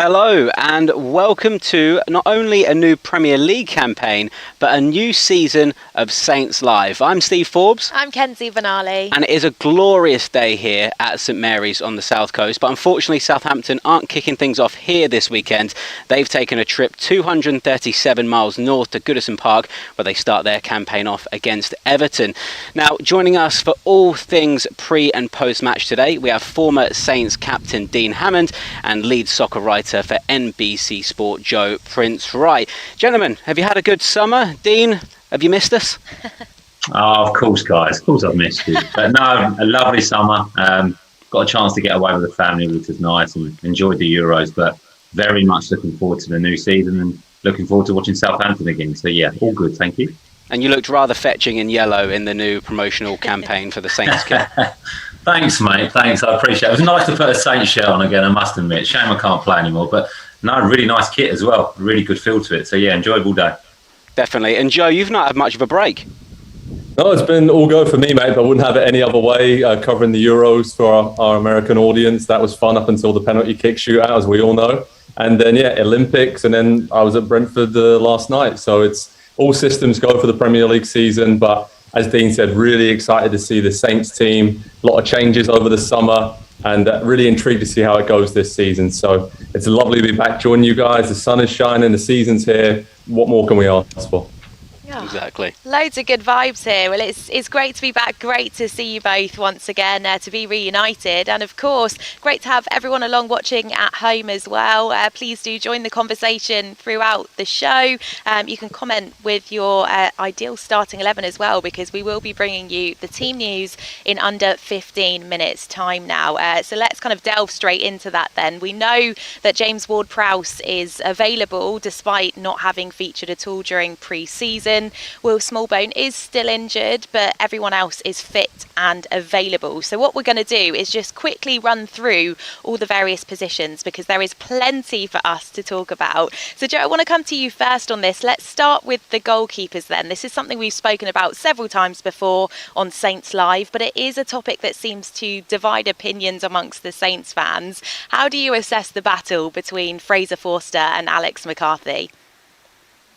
Hello and welcome to not only a new Premier League campaign, but a new season of Saints Live. I'm Steve Forbes. I'm Kenzie, Benali. And it is a glorious day here at St Mary's on the south coast, but unfortunately Southampton aren't kicking things off here this weekend. They've taken a trip 237 miles north to Goodison Park, where they start their campaign off against Everton. Now, joining us for all things pre and post match today, we have former Saints captain Dean Hammond and lead soccer writer for NBC Sport, Joe Prince-Wright. Gentlemen, have you had a good summer? Dean, have you missed us? Oh, of course, guys. Of course I've missed you. But no, a lovely summer. Got a chance to get away with the family, which was nice, and enjoyed the Euros, but very much looking forward to the new season and looking forward to watching Southampton again. So yeah, all good, thank you. And you looked rather fetching in yellow in the new promotional campaign for the Saints kit. Thanks, mate. Thanks. I appreciate it. It was nice to put a Saints shirt on again, I must admit. Shame I can't play anymore. But no, really nice kit as well. Really good feel to it. So yeah, enjoyable day. Definitely. And Joe, you've not had much of a break. No, it's been all go for me, mate. I wouldn't have it any other way. Covering the Euros for our American audience. That was fun up until the penalty kick shootout, as we all know. And then, yeah, Olympics. And then I was at Brentford last night. So it's all systems go for the Premier League season. But as Dean said, really excited to see the Saints team. A lot of changes over the summer and really intrigued to see how it goes this season. So it's lovely to be back joining you guys. The sun is shining, the season's here. What more can we ask for? Oh, exactly. Loads of good vibes here. Well, it's great to be back. Great to see you both once again, to be reunited. And of course, great to have everyone along watching at home as well. Please do join the conversation throughout the show. You can comment with your ideal starting 11 as well, because we will be bringing you the team news in under 15 minutes time now. So let's kind of delve straight into that then. We know that James Ward-Prowse is available despite not having featured at all during pre-season. Will Smallbone is still injured, but everyone else is fit and available. So what we're going to do is just quickly run through all the various positions, because there is plenty for us to talk about. So Joe, I want to come to you first on this. Let's start with the goalkeepers then. This is something we've spoken about several times before on Saints Live, but it is a topic that seems to divide opinions amongst the Saints fans. How do you assess the battle between Fraser Forster and Alex McCarthy?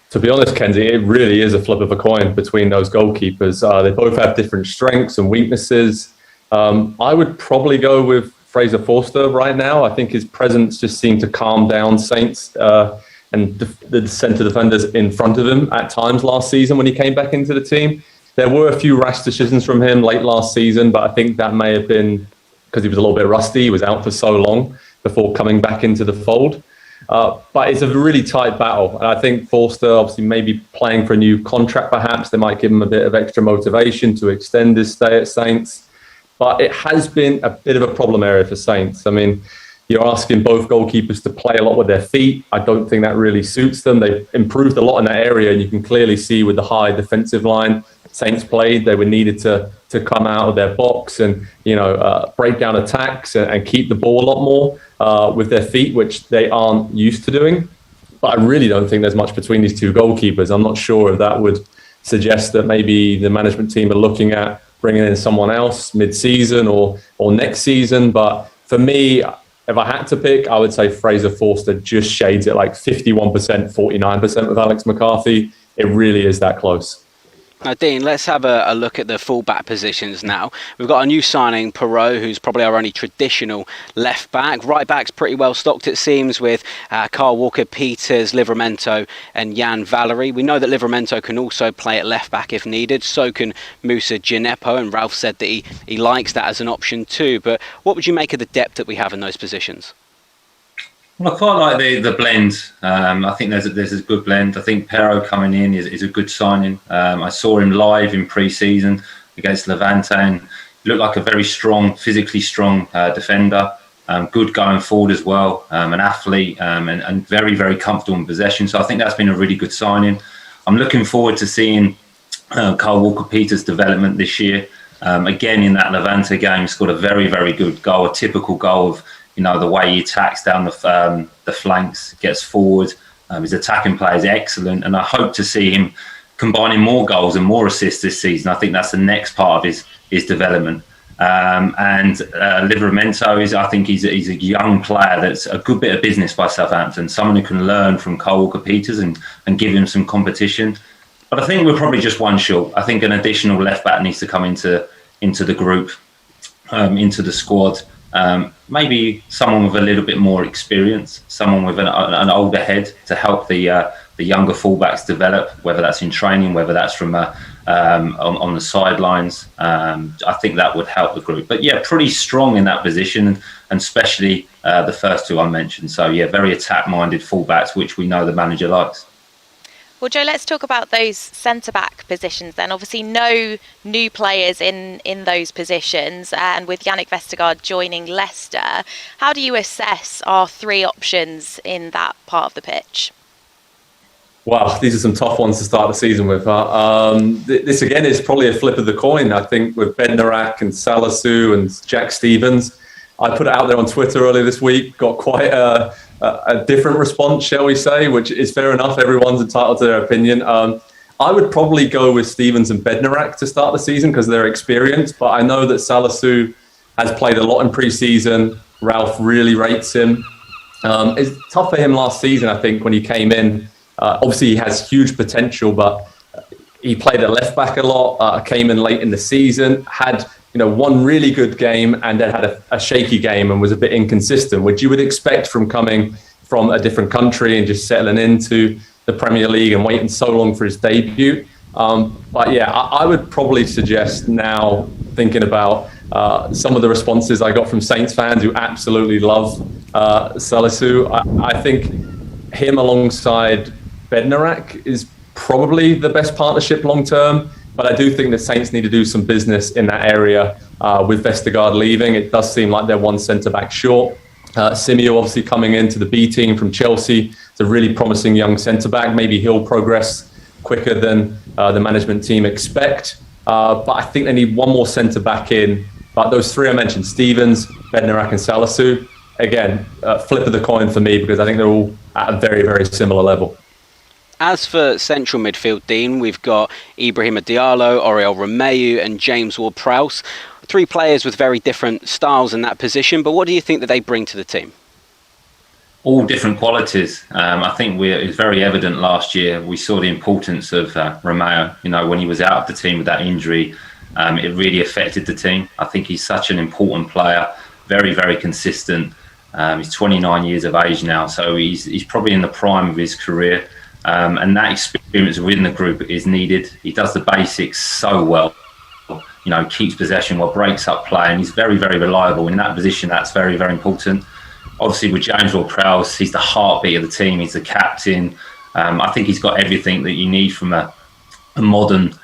To be honest, Kenzie, it really is a flip of a coin between those goalkeepers. They both have different strengths and weaknesses. I would probably go with Fraser Forster right now. I think his presence just seemed to calm down Saints and the centre defenders in front of him at times last season when he came back into the team. There were a few rash decisions from him late last season, but I think that may have been because he was a little bit rusty. He was out for so long before coming back into the fold. But it's a really tight battle. And I think Forster, obviously, maybe playing for a new contract, perhaps. They might give him a bit of extra motivation to extend his stay at Saints. But it has been a bit of a problem area for Saints. I mean, you're asking both goalkeepers to play a lot with their feet. I don't think that really suits them. They've improved a lot in that area, and you can clearly see with the high defensive line Saints played, they were needed to come out of their box and break down attacks and keep the ball a lot more with their feet, which they aren't used to doing. But I really don't think there's much between these two goalkeepers. I'm not sure if that would suggest that maybe the management team are looking at bringing in someone else mid-season or next season. But for me, if I had to pick, I would say Fraser Forster just shades it like 51%, 49% with Alex McCarthy. It really is that close. Now, Dean, let's have a look at the full-back positions now. We've got a new signing, Perot, who's probably our only traditional left-back. Right-back's pretty well stocked, it seems, with Carl Walker-Peters, Livramento and Jan Valery. We know that Livramento can also play at left-back if needed. So can Moussa Djenepo, and Ralph said that he likes that as an option too. But what would you make of the depth that we have in those positions? Well, I quite like the blend. I think there's a good blend. I think Perot coming in is a good signing. I saw him live in pre-season against Levante, and he looked like a very strong, physically strong defender. Good going forward as well, an athlete, and very, very comfortable in possession. So I think that's been a really good signing. I'm looking forward to seeing Carl Walker-Peters' development this year. Again, in that Levante game, scored a very, very good goal, a typical goal of the way he attacks down the flanks, gets forward. His attacking play is excellent, and I hope to see him combining more goals and more assists this season. I think that's the next part of his development. And Livramento I think he's a young player that's a good bit of business by Southampton, someone who can learn from Kyle Walker-Peters and give him some competition. But I think we're probably just one short. I think an additional left back needs to come into the group, into the squad. Maybe someone with a little bit more experience, someone with an older head to help the younger fullbacks develop, whether that's in training, whether that's from on the sidelines. I think that would help the group. But yeah, pretty strong in that position, and especially the first two I mentioned. So yeah, very attack-minded fullbacks, which we know the manager likes. Well, Joe, let's talk about those centre-back positions then. Obviously, no new players in those positions, and with Yannick Vestergaard joining Leicester, how do you assess our three options in that part of the pitch? Wow, these are some tough ones to start the season with. This, again, is probably a flip of the coin, I think, with Bednarak and Salisu and Jack Stevens. I put it out there on Twitter earlier this week, got quite a different response, shall we say, which is fair enough. Everyone's entitled to their opinion. I would probably go with Stevens and Bednarak to start the season because of their experience, but I know that Salisu has played a lot in pre-season. Ralph really rates him. It's tough for him last season, I think, when he came in. Obviously, he has huge potential, but he played at left back a lot, came in late in the season, had one really good game and then had a shaky game and was a bit inconsistent, which you would expect from coming from a different country and just settling into the Premier League and waiting so long for his debut. But yeah, I would probably suggest now, thinking about some of the responses I got from Saints fans who absolutely love Salisu, I think him alongside Bednarak is probably the best partnership long term. But I do think the Saints need to do some business in that area with Vestergaard leaving. It does seem like they're one centre-back short. Simeo obviously coming into the B team from Chelsea. It's a really promising young centre-back. Maybe he'll progress quicker than the management team expect. But I think they need one more centre-back in. But those three I mentioned, Stevens, Bednarak and Salisu, again, flip of the coin for me because I think they're all at a very, very similar level. As for central midfield, Dean, we've got Ibrahima Diallo, Oriol Romeu and James Ward-Prowse. Three players with very different styles in that position, but what do you think that they bring to the team? All different qualities. I think it was very evident last year. We saw the importance of Romeu. When he was out of the team with that injury, it really affected the team. I think he's such an important player, very, very consistent. He's 29 years of age now, so he's probably in the prime of his career. And that experience within the group is needed. He does the basics so well. Keeps possession well, breaks up play, and he's very, very reliable. In that position, that's very, very important. Obviously, with James Ward-Prowse, he's the heartbeat of the team. He's the captain. I think he's got everything that you need from a modern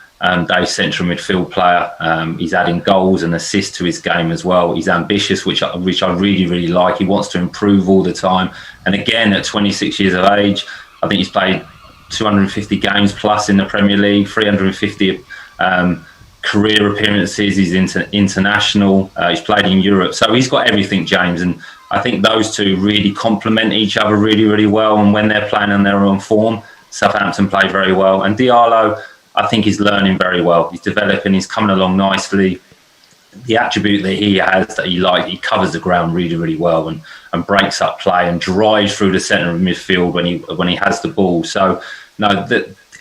day central midfield player. He's adding goals and assists to his game as well. He's ambitious, which I really, really like. He wants to improve all the time. And again, at 26 years of age, I think he's played 250 games plus in the Premier League, 350 career appearances. He's international. He's played in Europe. So he's got everything, James. And I think those two really complement each other really, really well. And when they're playing on their own form, Southampton play very well. And Diallo, I think he's learning very well. He's developing. He's coming along nicely. The attribute that he has that he covers the ground really, really well and breaks up play and drives through the centre of midfield when he has the ball. So no,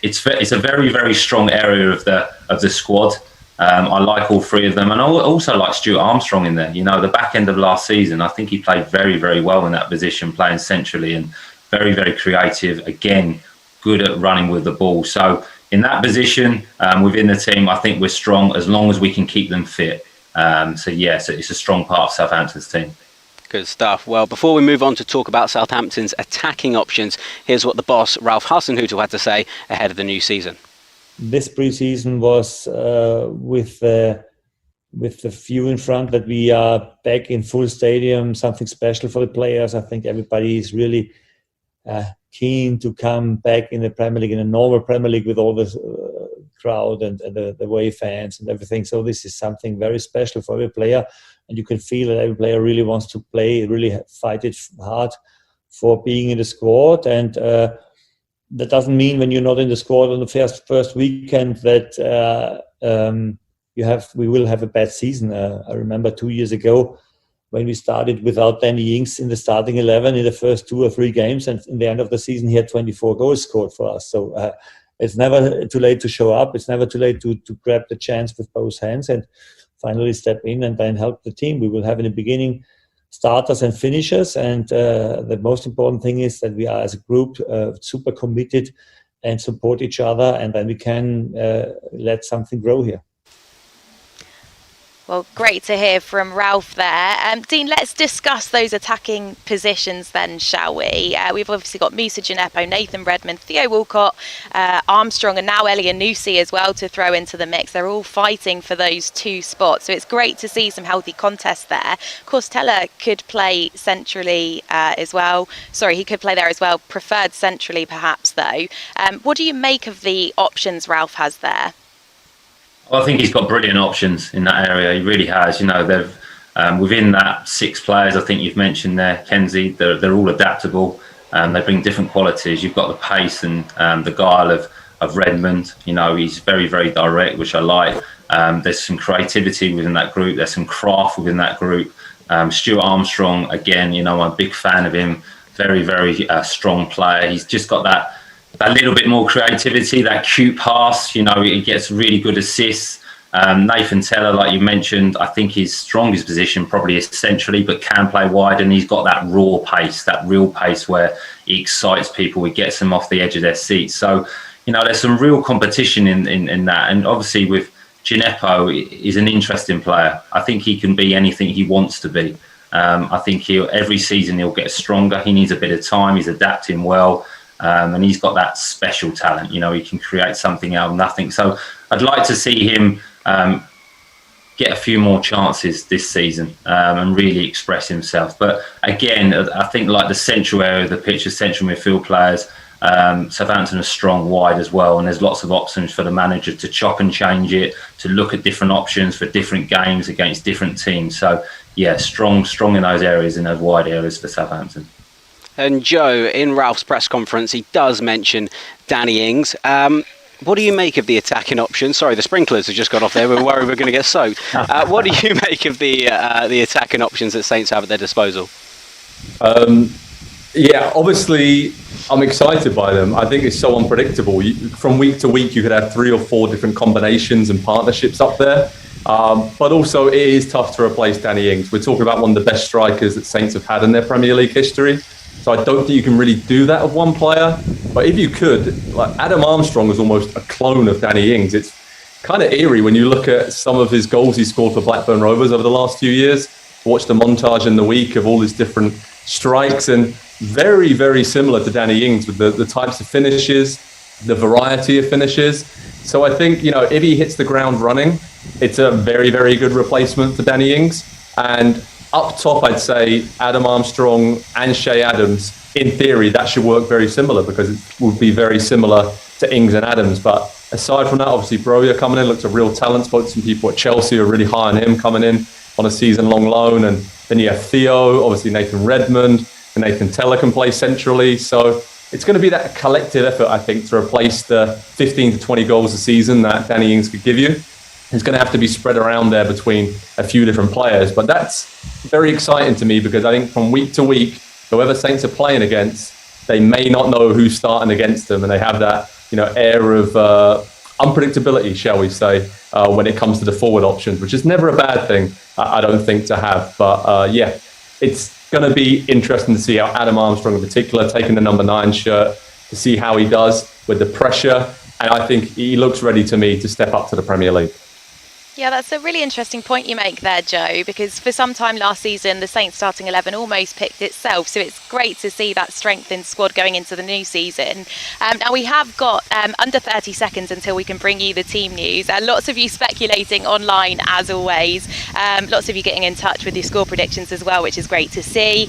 it's a very, very strong area of the squad. I like all three of them, and I also like Stuart Armstrong in there. The back end of last season, I think he played very, very well in that position, playing centrally and very, very creative. Again, good at running with the ball. So in that position within the team, I think we're strong as long as we can keep them fit. So it's a strong part of Southampton's team. Good stuff. Well, before we move on to talk about Southampton's attacking options, here's what the boss, Ralph Hassenhüttl, had to say ahead of the new season. This pre-season was with the view in front that we are back in full stadium, something special for the players. I think everybody is really keen to come back in the Premier League, in a normal Premier League with all the crowd and the away fans and everything. So this is something very special for every player. And you can feel that every player really wants to play, really fight it hard for being in the squad. And that doesn't mean when you're not in the squad on the first weekend that we will have a bad season. I remember 2 years ago when we started without Danny Ings in the starting 11 in the first 2 or 3 games, and in the end of the season he had 24 goals scored for us. So it's never too late to show up. It's never too late to grab the chance with both hands and finally step in and then help the team. We will have in the beginning starters and finishers, and the most important thing is that we are as a group super committed and support each other, and then we can let something grow here. Well, great to hear from Ralph there. Dean, let's discuss those attacking positions then, shall we? We've obviously got Moussa Djenepo, Nathan Redmond, Theo Walcott, Armstrong, and now Elyounoussi as well to throw into the mix. They're all fighting for those 2 spots, so it's great to see some healthy contests there. Of course, Teller could play centrally as well. Sorry, he could play there as well, preferred centrally perhaps though. What do you make of the options Ralph has there? Well, I think he's got brilliant options in that area. He really has. You know, they've within that 6 players I think you've mentioned there, Kenzie. They're all adaptable. They bring different qualities. You've got the pace and the guile of Redmond. You know, he's very, very direct, which I like. There's some creativity within that group. There's some craft within that group. Stuart Armstrong, again, you know, I'm a big fan of him. Very, very strong player. He's just got that little bit more creativity, that cute pass. You know, he gets really good assists. Nathan Teller, like you mentioned, I think his strongest position probably is centrally, but can play wide, and he's got that raw pace, that real pace where he excites people, he gets them off the edge of their seats. So, you know, there's some real competition in that. And obviously with Djenepo, he's an interesting player. I think he can be anything he wants to be. I think every season he'll get stronger. He needs a bit of time. He's adapting well. And he's got that special talent. You know, he can create something out of nothing. So I'd like to see him get a few more chances this season and really express himself. But again, I think like the central area of the pitch, the central midfield players, Southampton are strong wide as well, and there's lots of options for the manager to chop and change it, to look at different options for different games against different teams. So yeah, strong in those areas, in those wide areas for Southampton. And Joe, in Ralph's press conference, he does mention Danny Ings. What do you make of the attacking option? Sorry, the sprinklers have just got off there. We're worried we're going to get soaked. What do you make of the attacking options that Saints have at their disposal? Yeah, obviously, I'm excited by them. I think it's so unpredictable. From week to week, you could have 3 or 4 different combinations and partnerships up there. But also, it is tough to replace Danny Ings. We're talking about one of the best strikers that Saints have had in their Premier League history. So I don't think you can really do that with one player. But if you could, like Adam Armstrong is almost a clone of Danny Ings. It's kind of eerie when you look at some of his goals he scored for Blackburn Rovers over the last few years. Watch the montage in the week of all his different strikes, and very, very similar to Danny Ings with the types of finishes, the variety of finishes. So I think, you know, if he hits the ground running, it's a very, very good replacement for Danny Ings. And up top, I'd say Adam Armstrong and Shea Adams. In theory, that should work very similar because it would be very similar to Ings and Adams. But aside from that, obviously, Broja coming in looks a real talent. Spoke to some people at Chelsea who are really high on him coming in on a season-long loan. And then you have Theo, obviously Nathan Redmond, and Nathan Teller can play centrally. So it's going to be that collective effort, I think, to replace the 15 to 20 goals a season that Danny Ings could give you. It's going to have to be spread around there between a few different players. But that's very exciting to me because I think from week to week, whoever Saints are playing against, they may not know who's starting against them. And they have that, you know, air of unpredictability, shall we say, when it comes to the forward options, which is never a bad thing, I don't think, to have. But yeah, it's going to be interesting to see how Adam Armstrong in particular, taking the number 9 shirt, to see how he does with the pressure. And I think he looks ready to me to step up to the Premier League. Yeah, that's a really interesting point you make there, Joe, because for some time last season, the Saints starting 11 almost picked itself. So it's great to see that strengthened squad going into the new season. Now, we have got under 30 seconds until we can bring you the team news. Lots of you speculating online, as always. Lots of you getting in touch with your score predictions as well, which is great to see.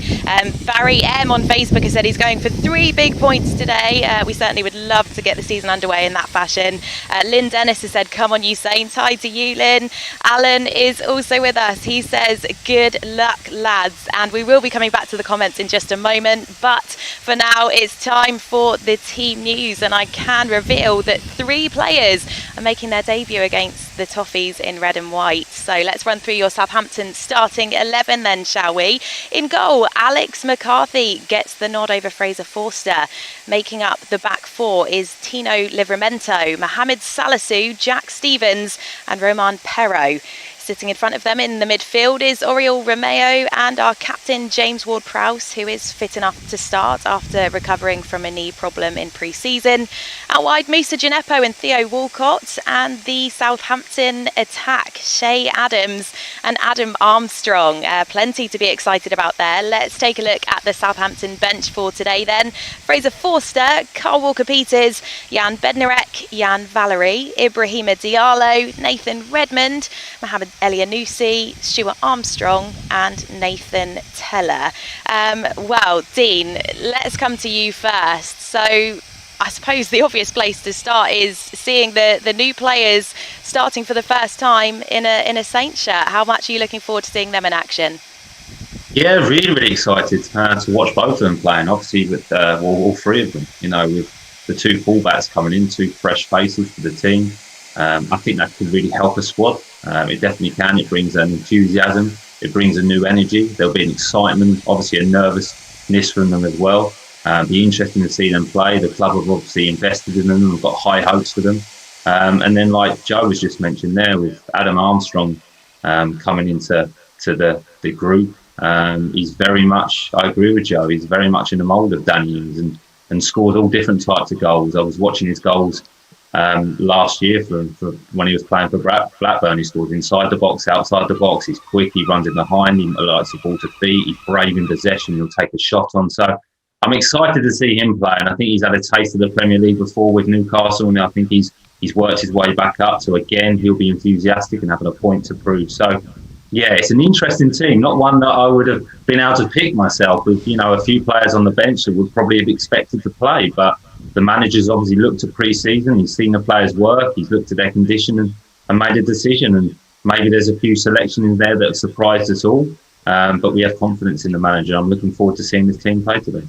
Barry M on Facebook has said he's going for 3 big points today. We certainly would love to get the season underway in that fashion. Lynn Dennis has said, come on, you Saints. Hi to you, Lynn. Alan is also with us. He says, good luck, lads. And we will be coming back to the comments in just a moment. But for now, it's time for the team news. And I can reveal that 3 players are making their debut against the Toffees in red and white. So let's run through your Southampton starting 11 then, shall we? In goal, Alex McCarthy gets the nod over Fraser Forster. Making up the back four is Tino Livramento, Mohamed Salisu, Jack Stevens and Roman Perro. Sitting in front of them in the midfield is Oriol Romeo and our captain James Ward-Prowse, who is fit enough to start after recovering from a knee problem in pre-season. Out wide, Musa Gineppo and Theo Walcott, and the Southampton attack, Shay Adams and Adam Armstrong. Plenty to be excited about there. Let's take a look at the Southampton bench for today then. Fraser Forster, Carl Walker-Peters, Jan Bednarek, Jan Valery, Ibrahima Diallo, Nathan Redmond, Mohamed Elianusi, Stuart Armstrong and Nathan Teller. Well, Dean, let's come to you first. So I suppose the obvious place to start is seeing the new players starting for the first time in a Saints shirt. How much are you looking forward to seeing them in action? Yeah, really, really excited to watch both of them playing. Obviously, with all three of them, with the two fullbacks coming in, two fresh faces for the team. I think that could really help a squad. It definitely can. It brings an enthusiasm. It brings a new energy. There'll be an excitement, obviously a nervousness from them as well. Be interesting to see them play. The club have obviously invested in them. We've got high hopes for them. And then, like Joe was just mentioned there, with Adam Armstrong coming into the group, he's very much, I agree with Joe, he's very much in the mould of Danny Ings and scores all different types of goals. I was watching his goals last year for when he was playing for Blackburn. He scores inside the box, outside the box. He's quick, he runs in behind, he likes the ball to feet, he's brave in possession, he'll take a shot on. So I'm excited to see him play, and I think he's had a taste of the Premier League before with Newcastle, and I think he's worked his way back up. So again, he'll be enthusiastic and having a point to prove. So yeah, it's an interesting team, not one that I would have been able to pick myself, with a few players on the bench that would probably have expected to play, but the manager's obviously looked at pre-season, he's seen the players work, he's looked at their condition and made a decision, and maybe there's a few selections in there that have surprised us all, but we have confidence in the manager. I'm looking forward to seeing this team play today.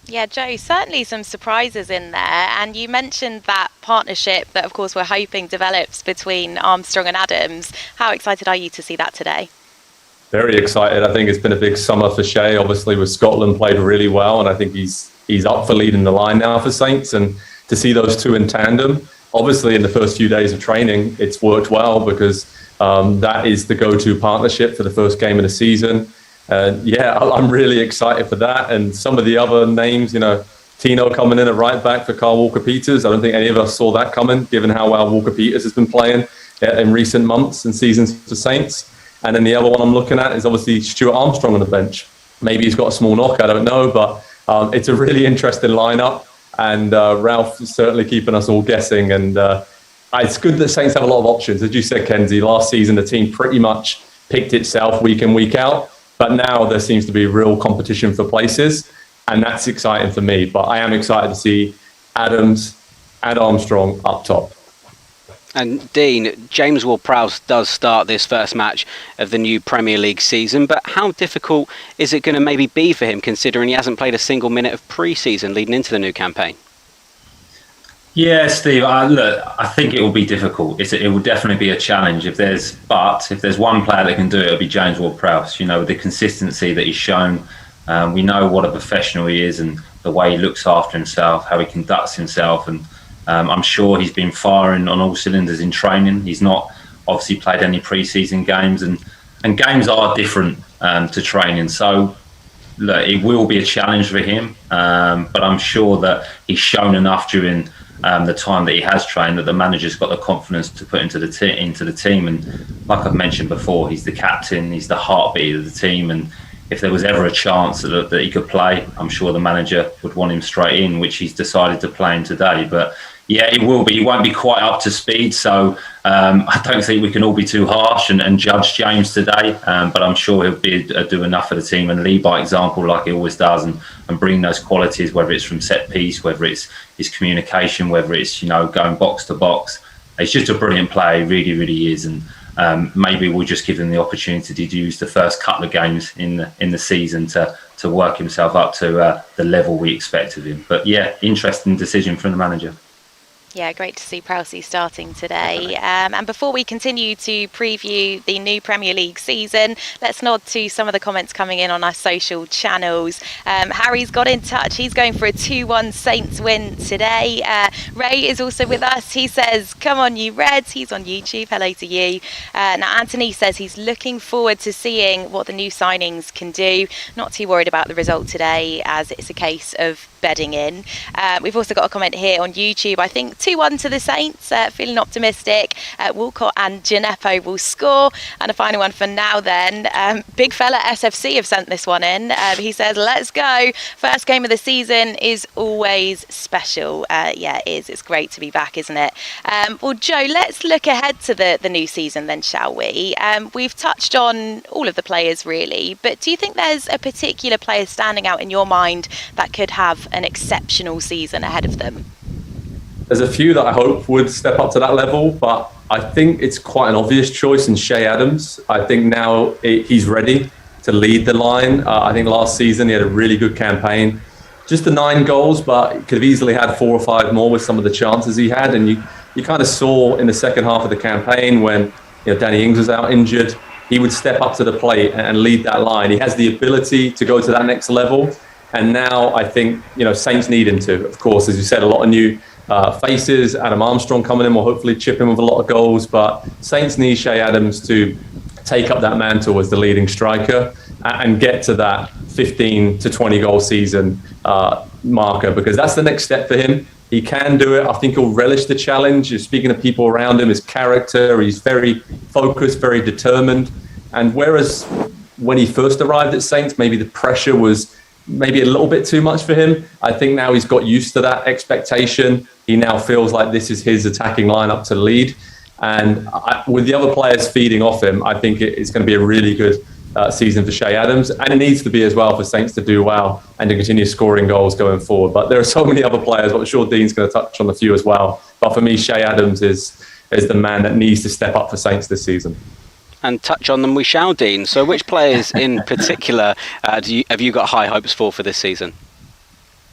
Yeah, Joe, certainly some surprises in there, and you mentioned that partnership that of course we're hoping develops between Armstrong and Adams. How excited are you to see that today? Very excited. I think it's been a big summer for Shay. Obviously with Scotland played really well, and I think he's up for leading the line now for Saints, and to see those two in tandem, obviously in the first few days of training it's worked well, because that is the go-to partnership for the first game of the season. Yeah, I'm really excited for that. And some of the other names, Tino coming in at right back for Carl Walker-Peters. I don't think any of us saw that coming, given how well Walker-Peters has been playing in recent months and seasons for Saints. And then the other one I'm looking at is obviously Stuart Armstrong on the bench. Maybe he's got a small knock, I don't know, but it's a really interesting lineup. And Ralph is certainly keeping us all guessing. And it's good that Saints have a lot of options. As you said, Kenzie, last season the team pretty much picked itself week in, week out. But now there seems to be real competition for places, and that's exciting for me. But I am excited to see Adams and Armstrong up top. And Dean, James Ward-Prowse does start this first match of the new Premier League season, but how difficult is it going to maybe be for him, considering he hasn't played a single minute of pre-season leading into the new campaign? Yeah, Steve, I think it will be difficult. It will definitely be a challenge. If there's one player that can do it, it'll be James Ward-Prowse. With the consistency that he's shown, we know what a professional he is and the way he looks after himself, how he conducts himself. And I'm sure he's been firing on all cylinders in training. He's not obviously played any pre-season games, and games are different to training. So look, it will be a challenge for him, but I'm sure that he's shown enough during the time that he has trained that the manager's got the confidence to put into the team. And like I've mentioned before, he's the captain, he's the heartbeat of the team, and if there was ever a chance that he could play, I'm sure the manager would want him straight in, which he's decided to play in today. But yeah, it will be. He won't be quite up to speed, so I don't think we can all be too harsh and judge James today. But I'm sure he'll do enough for the team and lead by example, like he always does, and bring those qualities, whether it's from set piece, whether it's his communication, whether it's going box to box. He's just a brilliant player. He really, really is, and maybe we'll just give him the opportunity to use the first couple of games in the season to work himself up to the level we expect of him. But yeah, interesting decision from the manager. Yeah, great to see Prowsey starting today. And before we continue to preview the new Premier League season, let's nod to some of the comments coming in on our social channels. Harry's got in touch. He's going for a 2-1 Saints win today. Ray is also with us. He says, come on, you Reds. He's on YouTube. Hello to you. Now, Anthony says he's looking forward to seeing what the new signings can do. Not too worried about the result today, as it's a case of bedding in. We've also got a comment here on YouTube. I think 2-1 to the Saints, feeling optimistic. Walcott and Gineppo will score. And a final one for now then. Big fella SFC have sent this one in. He says, let's go. First game of the season is always special. Yeah, it is. It's great to be back, isn't it? Well, Joe, let's look ahead to the new season then, shall we? We've touched on all of the players really, but do you think there's a particular player standing out in your mind that could have an exceptional season ahead of them? There's a few that I hope would step up to that level, but I think it's quite an obvious choice in Che Adams. I think now he's ready to lead the line. I think last season he had a really good campaign. Just the 9 goals, but he could have easily had 4 or 5 more with some of the chances he had. And you kind of saw in the second half of the campaign when Danny Ings was out injured, he would step up to the plate and lead that line. He has the ability to go to that next level. And now I think, Saints need him to. Of course, as you said, a lot of new faces. Adam Armstrong coming in will hopefully chip in with a lot of goals. But Saints need Che Adams to take up that mantle as the leading striker and get to that 15 to 20 goal season marker, because that's the next step for him. He can do it. I think he'll relish the challenge. Speaking of people around him, his character, he's very focused, very determined. And whereas when he first arrived at Saints, maybe the pressure was maybe a little bit too much for him, I think now he's got used to that expectation. He now feels like this is his attacking lineup to lead. And with the other players feeding off him, I think it's going to be a really good season for Che Adams. And it needs to be as well for Saints to do well and to continue scoring goals going forward. But there are so many other players. I'm sure Dean's going to touch on a few as well. But for me, Che Adams is the man that needs to step up for Saints this season. And touch on them we shall, Dean. So which players in particular have you got high hopes for this season?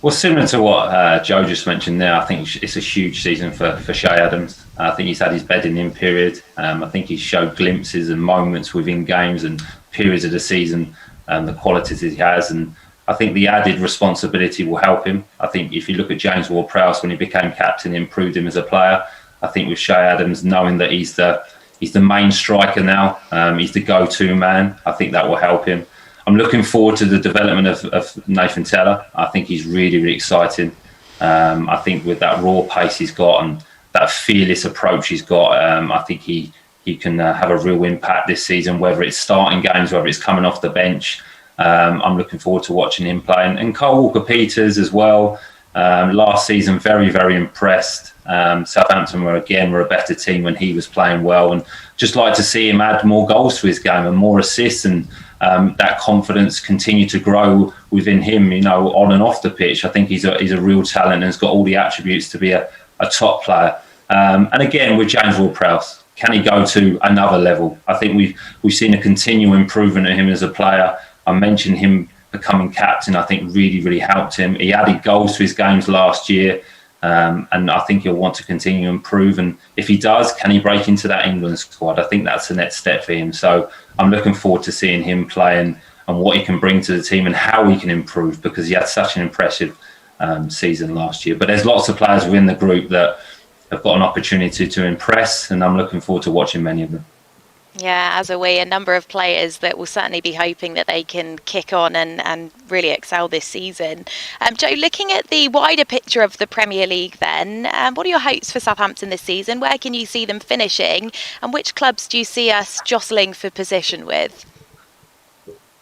Well, similar to what Joe just mentioned there, I think it's a huge season for Che Adams. I think he's had his bedding in period. I think he's showed glimpses and moments within games and periods of the season, the qualities he has. And I think the added responsibility will help him. I think if you look at James Ward-Prowse, when he became captain, he improved him as a player. I think with Che Adams, knowing that he's the main striker now, he's the go-to man, I think that will help him. I'm looking forward to the development of Nathan Tella. I think he's really, really exciting. I think with that raw pace he's got and that fearless approach he's got, I think he can have a real impact this season, whether it's starting games, whether it's coming off the bench. I'm looking forward to watching him play. And Kyle Walker-Peters as well. Last season, very, very impressed. Southampton were a better team when he was playing well, and just like to see him add more goals to his game and more assists, and that confidence continue to grow within him, on and off the pitch. I think he's a real talent and has got all the attributes to be a top player. And again, with James Ward-Prowse, can he go to another level? I think we've seen a continual improvement in him as a player. I mentioned him becoming captain. I think really, really helped him. He added goals to his games last year. And I think he'll want to continue to improve. And if he does, can he break into that England squad? I think that's the next step for him. So I'm looking forward to seeing him playing and what he can bring to the team and how he can improve, because he had such an impressive season last year. But there's lots of players within the group that have got an opportunity to impress, and I'm looking forward to watching many of them. Yeah, as are we. A number of players that will certainly be hoping that they can kick on and really excel this season. Joe, looking at the wider picture of the Premier League then, what are your hopes for Southampton this season? Where can you see them finishing? And which clubs do you see us jostling for position with?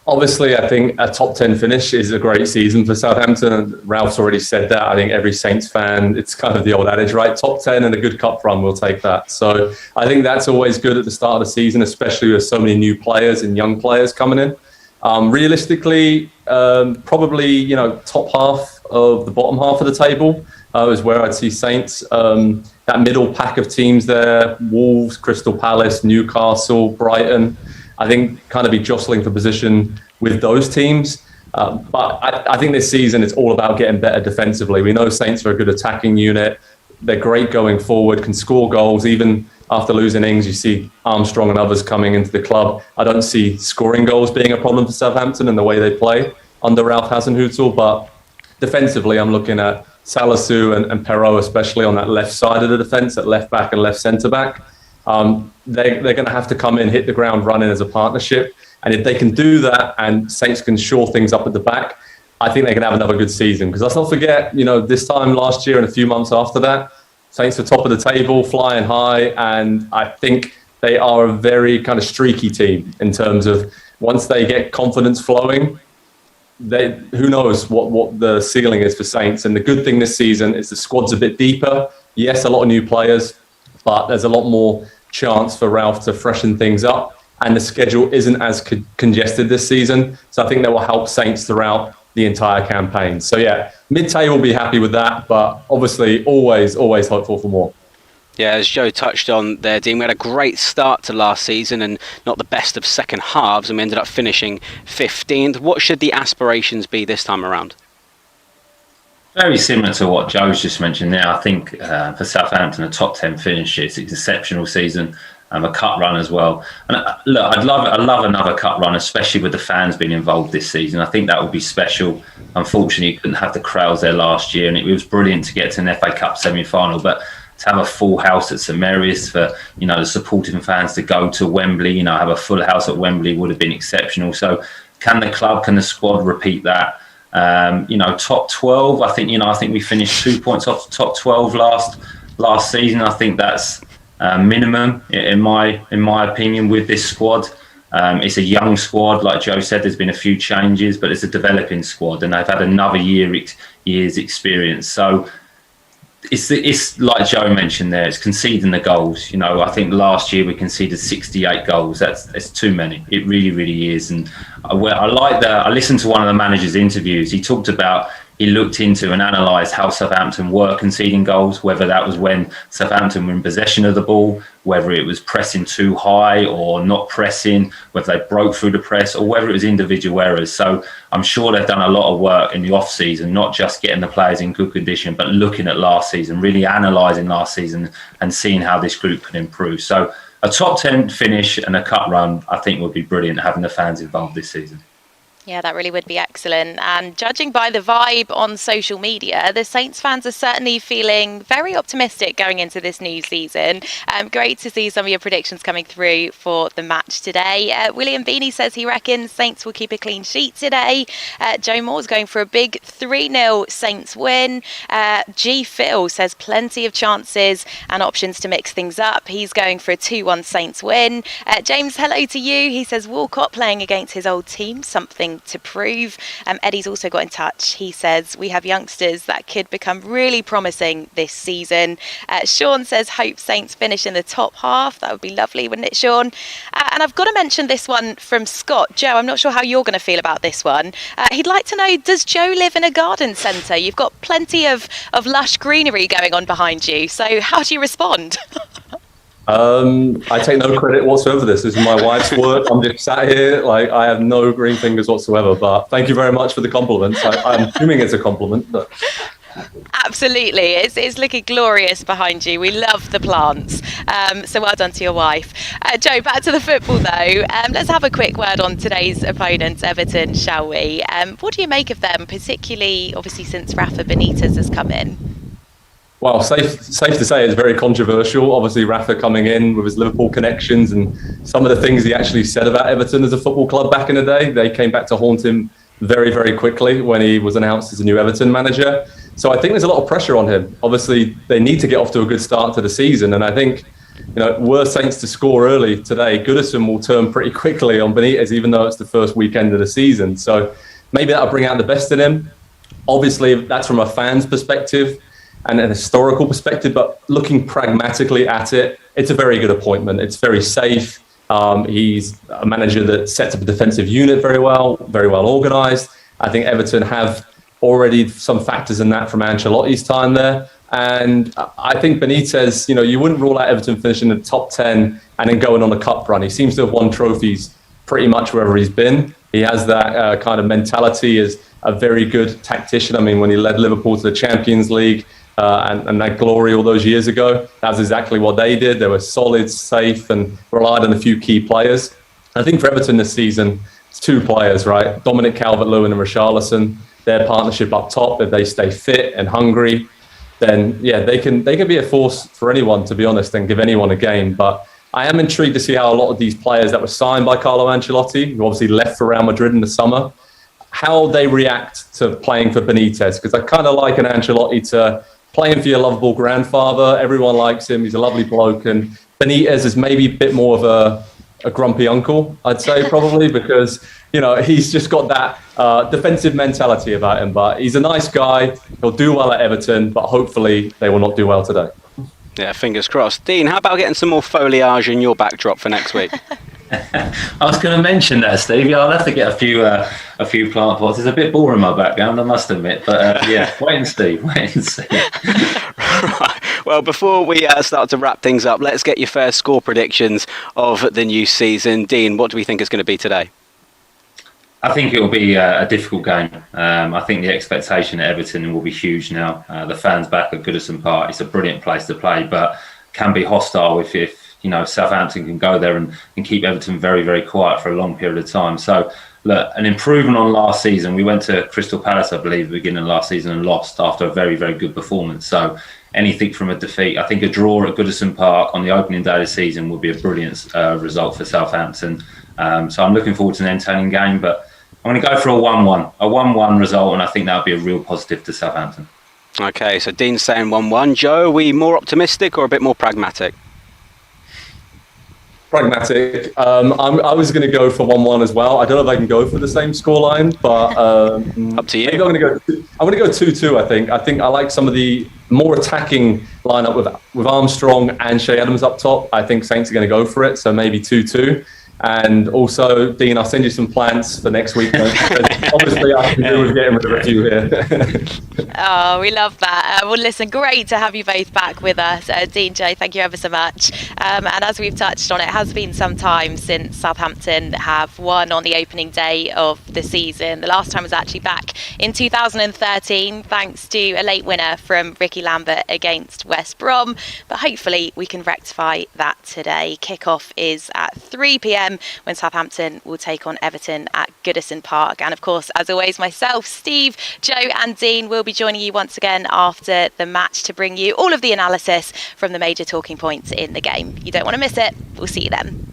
Obviously, I think a top 10 finish is a great season for Southampton. Ralph's already said that. I think every Saints fan, it's kind of the old adage, right? Top 10 and a good cup run, we'll take that. So I think that's always good at the start of the season, especially with so many new players and young players coming in. Realistically, probably, top half of the bottom half of the table is where I'd see Saints. That middle pack of teams there, Wolves, Crystal Palace, Newcastle, Brighton, I think kind of be jostling for position with those teams. But I think this season it's all about getting better defensively. We know Saints are a good attacking unit. They're great going forward, can score goals. Even after losing Ings, you see Armstrong and others coming into the club. I don't see scoring goals being a problem for Southampton and the way they play under Ralph Hassenhüttl. But defensively, I'm looking at Salisu and Perrault, especially on that left side of the defence, at left back and left centre back. They're going to have to come in, hit the ground running as a partnership. And if they can do that and Saints can shore things up at the back, I think they can have another good season. Because let's not forget, this time last year and a few months after that, Saints were top of the table, flying high. And I think they are a very kind of streaky team in terms of once they get confidence flowing, who knows what the ceiling is for Saints. And the good thing this season is the squad's a bit deeper. Yes, a lot of new players, but there's a lot more chance for Ralph to freshen things up. And the schedule isn't as congested this season. So I think that will help Saints throughout the entire campaign. So yeah, mid-table will be happy with that, but obviously always hopeful for more. Yeah, as Joe touched on there, Dean, we had a great start to last season and not the best of second halves, and we ended up finishing 15th. What should the aspirations be this time around? Very similar to what Joe's just mentioned there. I think for Southampton, a top 10 finish, it's an exceptional season. A cup run as well. And look, I love another cup run, especially with the fans being involved this season. I think that will be special. Unfortunately, you couldn't have the crowds there last year, and it was brilliant to get to an FA Cup semi-final. But to have a full house at St Mary's for the supporting fans to go to Wembley, have a full house at Wembley would have been exceptional. So, can the squad repeat that? Top 12. I think we finished 2 points off the top 12 last season. I think that's minimum in my opinion with this squad. It's a young squad, like Joe said. There's been a few changes, but it's a developing squad, and they've had another year's experience. So it's like Joe mentioned there. It's conceding the goals. I think last year we conceded 68 goals. It's too many. It really, really is. And I listened to one of the manager's interviews. He talked about. He looked into and analysed how Southampton were conceding goals, whether that was when Southampton were in possession of the ball, whether it was pressing too high or not pressing, whether they broke through the press, or whether it was individual errors. So I'm sure they've done a lot of work in the off-season, not just getting the players in good condition, but looking at last season, really analysing last season and seeing how this group can improve. So a top 10 finish and a cup run, I think, would be brilliant, having the fans involved this season. Yeah, that really would be excellent. And judging by the vibe on social media, the Saints fans are certainly feeling very optimistic going into this new season. Great to see some of your predictions coming through for the match today. William Beanie says he reckons Saints will keep a clean sheet today. Joe Moore's going for a big 3-0 Saints win. G. Phil says plenty of chances and options to mix things up. He's going for a 2-1 Saints win. James, hello to you. He says Walcott playing against his old team, something to prove. Eddie's also got in touch. He says we have youngsters that could become really promising this season. Sean says hope Saints finish in the top half. That would be lovely, wouldn't it, Sean? And I've got to mention this one from Scott. Joe, I'm not sure how you're going to feel about this one. He'd like to know, does Joe live in a garden centre? You've got plenty of lush greenery going on behind you, so how do you respond? I take no credit whatsoever. This is my wife's work. I'm just sat here, I have no green fingers whatsoever. But thank you very much for the compliments. I'm assuming it's a compliment. But absolutely, it's looking glorious behind you. We love the plants. So well done to your wife. Joe, back to the football though. Let's have a quick word on today's opponents, Everton, shall we? What do you make of them, particularly obviously since Rafa Benitez has come in? Well, safe to say it's very controversial. Obviously, Rafa coming in with his Liverpool connections and some of the things he actually said about Everton as a football club back in the day, they came back to haunt him very, very quickly when he was announced as a new Everton manager. So I think there's a lot of pressure on him. Obviously, they need to get off to a good start to the season. And I think, were Saints to score early today, Goodison will turn pretty quickly on Benitez, even though it's the first weekend of the season. So maybe that'll bring out the best in him. Obviously, that's from a fan's perspective and an historical perspective, but looking pragmatically at it, it's a very good appointment. It's very safe. He's a manager that sets up a defensive unit very well organised. I think Everton have already some factors in that from Ancelotti's time there. And I think Benitez, you wouldn't rule out Everton finishing in the top 10 and then going on a cup run. He seems to have won trophies pretty much wherever he's been. He has that kind of mentality as a very good tactician. I mean, when he led Liverpool to the Champions League, and that glory all those years ago. That's exactly what they did. They were solid, safe, and relied on a few key players. I think for Everton this season, it's two players, right? Dominic Calvert-Lewin and Richarlison. Their partnership up top, if they stay fit and hungry, then yeah, they can be a force for anyone, to be honest, and give anyone a game. But I am intrigued to see how a lot of these players that were signed by Carlo Ancelotti, who obviously left for Real Madrid in the summer, how they react to playing for Benitez. Because I kind of like an Ancelotti to playing for your lovable grandfather. Everyone likes him. He's a lovely bloke. And Benitez is maybe a bit more of a grumpy uncle, I'd say, probably, because, you know, he's just got that defensive mentality about him. But he's a nice guy. He'll do well at Everton, but hopefully they will not do well today. Yeah, fingers crossed. Dean, how about getting some more foliage in your backdrop for next week? I was going to mention that, Steve. Yeah, I'll have to get a few plant pots. It's a bit boring, my background, I must admit. But yeah, wait and see. Right. Well, before we start to wrap things up, let's get your first score predictions of the new season. Dean, what do we think is going to be today? I think it will be a difficult game. I think the expectation at Everton will be huge now. The fans back at Goodison Park, it's a brilliant place to play, but can be hostile if you know, Southampton can go there and keep Everton very, very quiet for a long period of time. So, look, an improvement on last season. We went to Crystal Palace, I believe, at the beginning of last season and lost after a very, very good performance. So anything from a defeat, I think a draw at Goodison Park on the opening day of the season would be a brilliant result for Southampton. So I'm looking forward to an entertaining game, but I'm going to go for a 1-1 result, and I think that would be a real positive to Southampton. Okay, so Dean's saying 1-1. Joe, are we more optimistic or a bit more pragmatic? Pragmatic. I was going to go for 1-1 as well. I don't know if I can go for the same scoreline, but up to you. I'm going to go 2-2. I think I like some of the more attacking lineup with Armstrong and Shea Adams up top. I think Saints are going to go for it, so maybe 2-2. And also, Dean, I'll send you some plants for next week. Obviously, I can do with getting rid of a few here. Oh, we love that. Well, listen, great to have you both back with us. Dean, Joe, thank you ever so much. And as we've touched on, it has been some time since Southampton have won on the opening day of the season. The last time was actually back in 2013, thanks to a late winner from Ricky Lambert against West Brom. But hopefully we can rectify that today. Kickoff is at 3 p.m. when Southampton will take on Everton at Goodison Park. And of course, as always, myself, Steve, Joe and Dean will be joining you once again after the match to bring you all of the analysis from the major talking points in the game. You don't want to miss it. We'll see you then.